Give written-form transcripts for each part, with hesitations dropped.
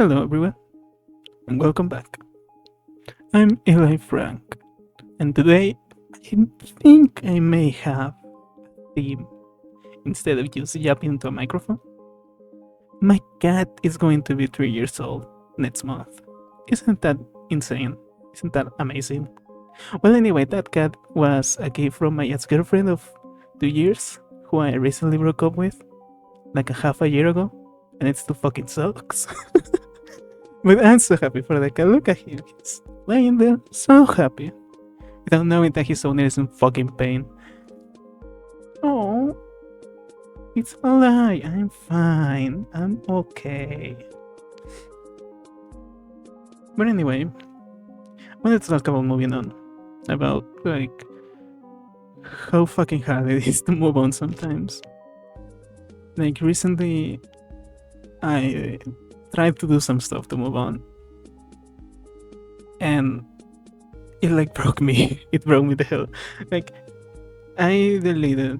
Hello, everyone, and welcome back. I'm Eli Frank, and today I think I may have a theme instead of just yapping into a microphone. My cat is going to be 3 years old next month. Isn't that insane? Isn't that amazing? Well, anyway, that cat was a gift from my ex girlfriend of 2 years, who I recently broke up with, like a half a year ago, and it still fucking sucks. But I'm so happy for the cat. Look at him. He's laying there, so happy, without knowing that his owner is in fucking pain. Oh, it's a lie. I'm fine. I'm okay. But anyway, I wanted to talk about moving on. About, like, how fucking hard it is to move on sometimes. Like, recently, I tried to do some stuff to move on. And it, like, broke me. It broke me the hell. Like, I deleted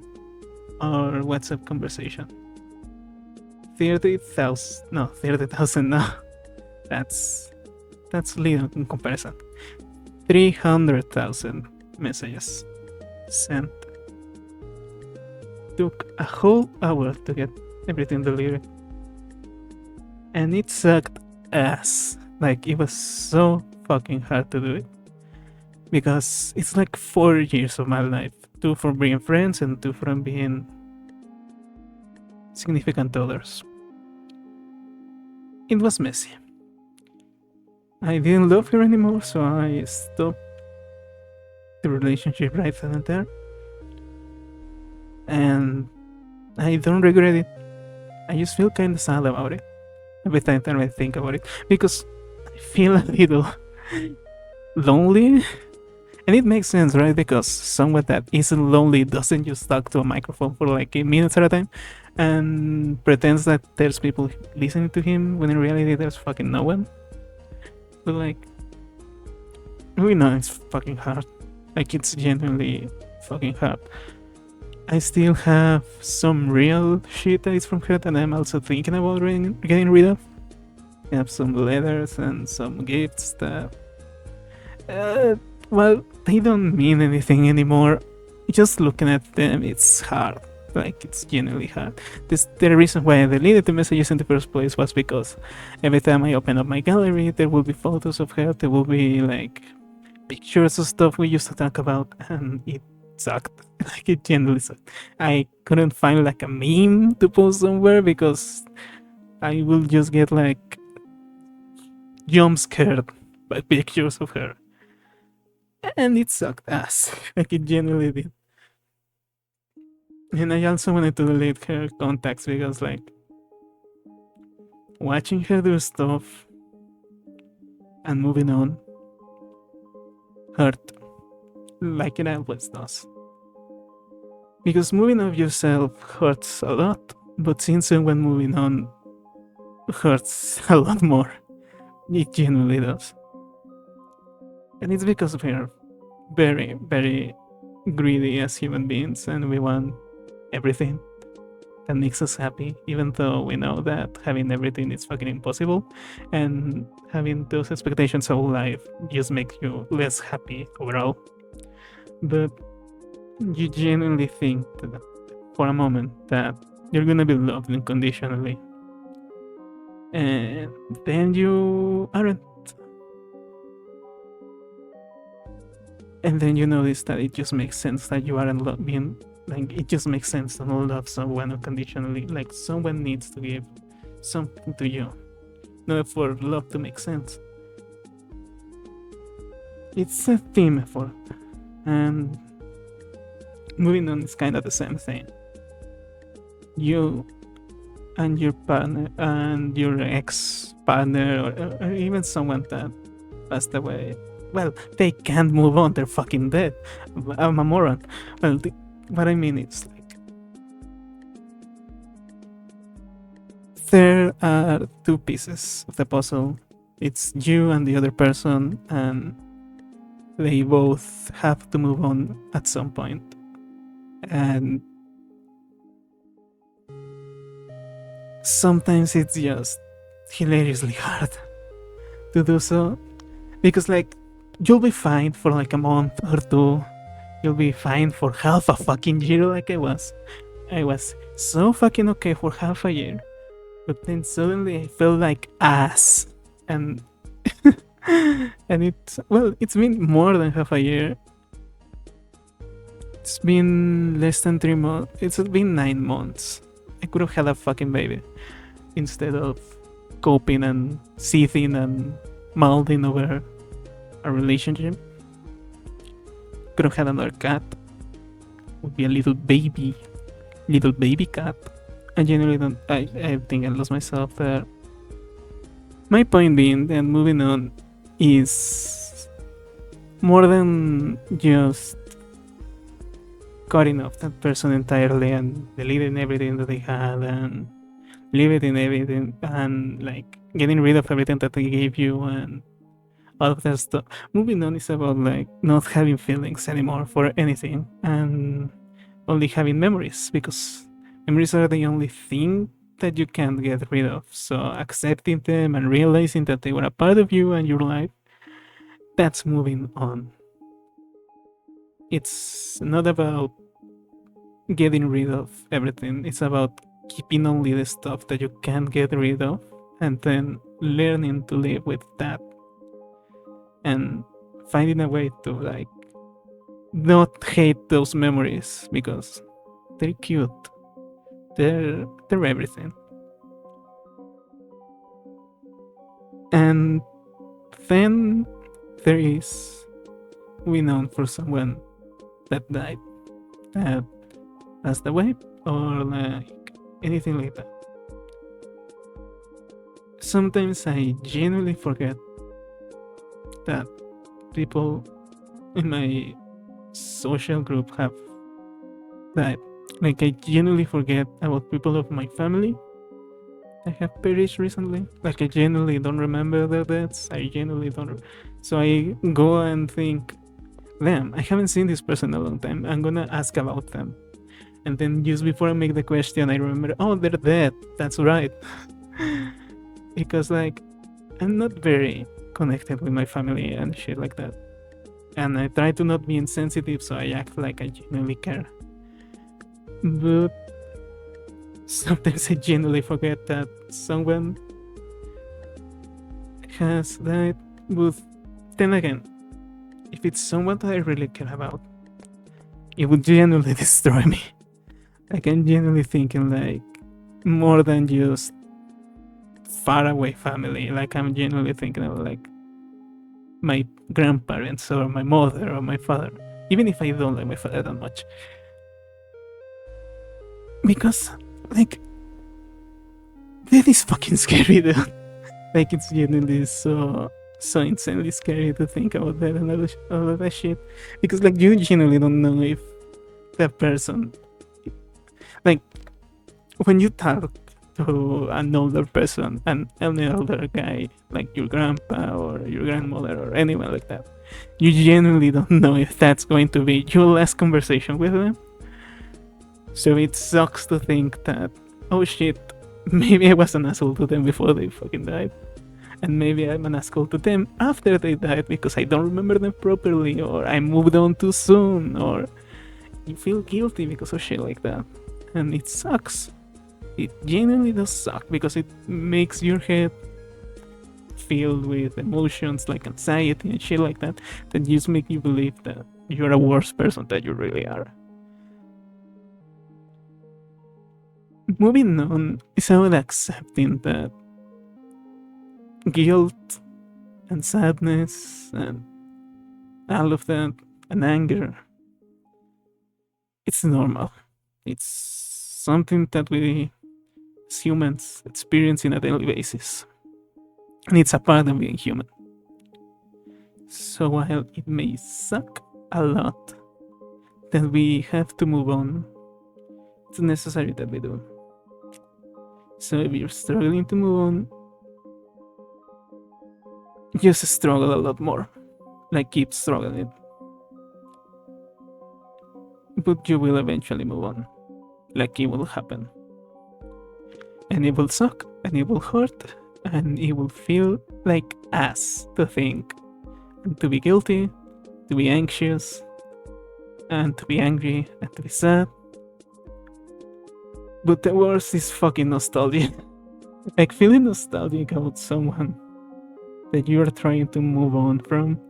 our WhatsApp conversation. 30,000. No, 30,000. No, that's little in comparison. 300,000 messages sent. Took a whole hour to get everything deleted, and it sucked ass. Like, it was so fucking hard to do it because it's like 4 years of my life. 2 from being friends and 2 from being significant others. It was messy. I didn't love her anymore, so I stopped the relationship right then and there. And I don't regret it. I just feel kind of sad about it every time I think about it because I feel a little lonely. And it makes sense, right? Because someone that isn't lonely doesn't just talk to a microphone for like 8 minutes at a time and pretends that there's people listening to him when in reality there's fucking no one. But like, we know it's fucking hard. Like, it's genuinely fucking hard. I still have some real shit that is from her that I'm also thinking about getting rid of. I have some letters and some gifts that, well, they don't mean anything anymore. Just looking at them, it's hard. Like, it's genuinely hard. The reason why I deleted the messages in the first place was because every time I open up my gallery, there will be photos of her. There will be like pictures of stuff we used to talk about, and it sucked. Like, it genuinely sucked. I couldn't find like a meme to post somewhere because I will just get like jump scared by pictures of her. And it sucked ass. Like, it genuinely did. And I also wanted to delete her contacts because, like, watching her do stuff and moving on hurt. Like it always does. Because moving on yourself hurts a lot, but seeing someone moving on hurts a lot more. It genuinely does. And it's because we are very, very greedy as human beings and we want everything that makes us happy, even though we know that having everything is fucking impossible, and having those expectations of life just makes you less happy overall. But you genuinely think that for a moment that you're gonna be loved unconditionally, and then you aren't. And then you notice that it just makes sense that you aren't being like, it just makes sense to not love someone unconditionally. Like, someone needs to give something to you, not for love to make sense. It's a team effort, and moving on is kind of the same thing. You and your partner and your ex partner, or even someone that passed away, well, they can't move on. They're fucking dead. I'm a moron. Well, what I mean is, like, there are 2 pieces of the puzzle. It's you and the other person, and they both have to move on at some point. And sometimes it's just hilariously hard to do so because like you'll be fine for like a month or two. You'll be fine for half a fucking year like I was. I was so fucking okay for half a year. But then suddenly I felt like ass. And and it's been more than half a year. It's been less than 3 months. It's been 9 months. I could have had a fucking baby instead of coping and seething and molding over a relationship. Could have had another cat. Would be a little baby cat. I genuinely don't. I think I lost myself there. My point being, and moving on, is more than just cutting off that person entirely and deleting everything that they had and leaving everything and like getting rid of everything that they gave you and all of that stuff. Moving on is about like not having feelings anymore for anything and only having memories because memories are the only thing that you can't get rid of. So accepting them and realizing that they were a part of you and your life, that's moving on. It's not about getting rid of everything. It's about keeping only the stuff that you can't get rid of and then learning to live with that and finding a way to like not hate those memories because they're cute. They're everything. And then there is we known for someone that died, that passed away, or like anything like that. Sometimes I genuinely forget that people in my social group have died. Like I genuinely forget about people of my family that have perished recently. Like I genuinely don't remember their deaths. I genuinely don't. So I go and think, damn, I haven't seen this person in a long time. I'm gonna ask about them. And then just before I make the question, I remember, oh, they're dead. That's right. Because like I'm not very connected with my family and shit like that. And I try to not be insensitive, so I act like I genuinely care. But sometimes I genuinely forget that someone has died. But then again, if it's someone that I really care about, it would genuinely destroy me. Like I'm genuinely thinking like more than just far away family. Like I'm genuinely thinking of like my grandparents or my mother or my father. Even if I don't like my father that much. Because like that is fucking scary dude. Like it's genuinely so insanely scary to think about that and all of that shit. Because like you genuinely don't know if that person, like when you talk to an older person, an elder guy like your grandpa or your grandmother or anyone like that, you genuinely don't know if that's going to be your last conversation with them. So it sucks to think that, oh shit, maybe I was an asshole to them before they fucking died. And maybe I'm an asshole to them after they died because I don't remember them properly, or I moved on too soon, or you feel guilty because of shit like that. And it sucks. It genuinely does suck because it makes your head filled with emotions like anxiety and shit like that just make you believe that you're a worse person than you really are. Moving on is about accepting that guilt and sadness and all of that and anger, it's normal. It's something that we as humans experience on a daily basis. And it's a part of being human. So while it may suck a lot that we have to move on, it's necessary that we do. So if you're struggling to move on, just struggle a lot more. Like keep struggling. But you will eventually move on. Like it will happen. And it will suck, and it will hurt, and it will feel like ass to think, and to be guilty, to be anxious, and to be angry, and to be sad. But the worst is fucking nostalgia. Like feeling nostalgic about someone that you are trying to move on from.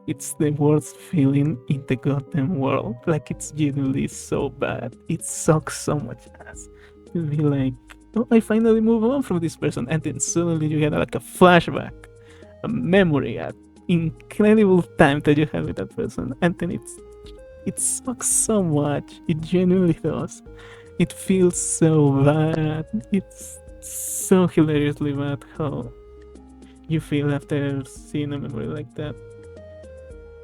It's the worst feeling in the goddamn world. Like it's genuinely so bad. It sucks so much ass to be like, oh, I finally move on from this person, and then suddenly you get like a flashback, a memory, an incredible time that you had with that person, and then it sucks so much. It genuinely does. It feels so bad. It's so hilariously bad how you feel after seeing a memory like that.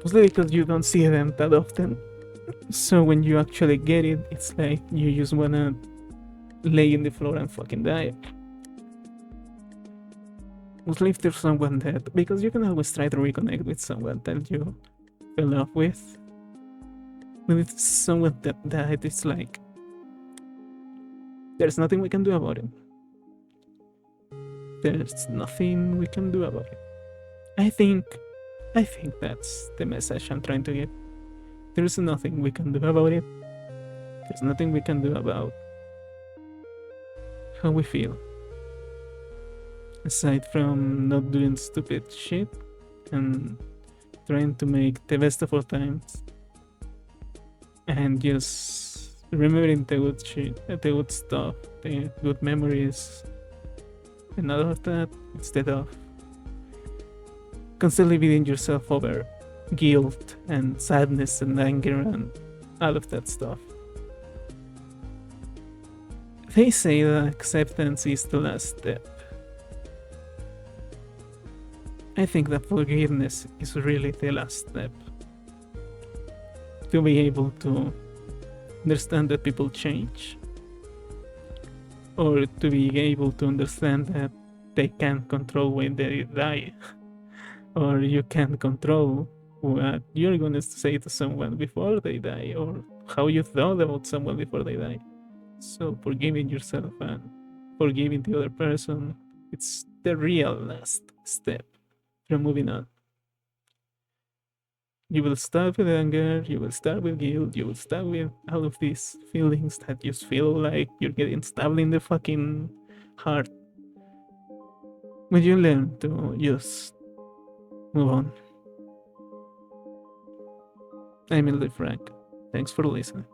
Mostly because you don't see them that often. So when you actually get it, it's like you just wanna lay in the floor and fucking die. Mostly if there's someone dead, because you can always try to reconnect with someone that you fell off with. When it's someone that died, it's like there's nothing we can do about it. There's nothing we can do about it. I think that's the message I'm trying to get. There's nothing we can do about it. There's nothing we can do about how we feel. Aside from not doing stupid shit and trying to make the best of our times. And just remembering the good shit, the good stuff, the good memories, and all of that, instead of constantly beating yourself over guilt and sadness and anger and all of that stuff. They say that acceptance is the last step. I think that forgiveness is really the last step. To be able to understand that people change, or to be able to understand that they can't control when they die, or you can't control what you're gonna say to someone before they die, or how you thought about someone before they die. So forgiving yourself and forgiving the other person, it's the real last step from moving on. You will start with anger, you will start with guilt, you will start with all of these feelings that just feel like you're getting stabbed in the fucking heart. But you learn to just move on. I'm Eli Frank. Thanks for listening.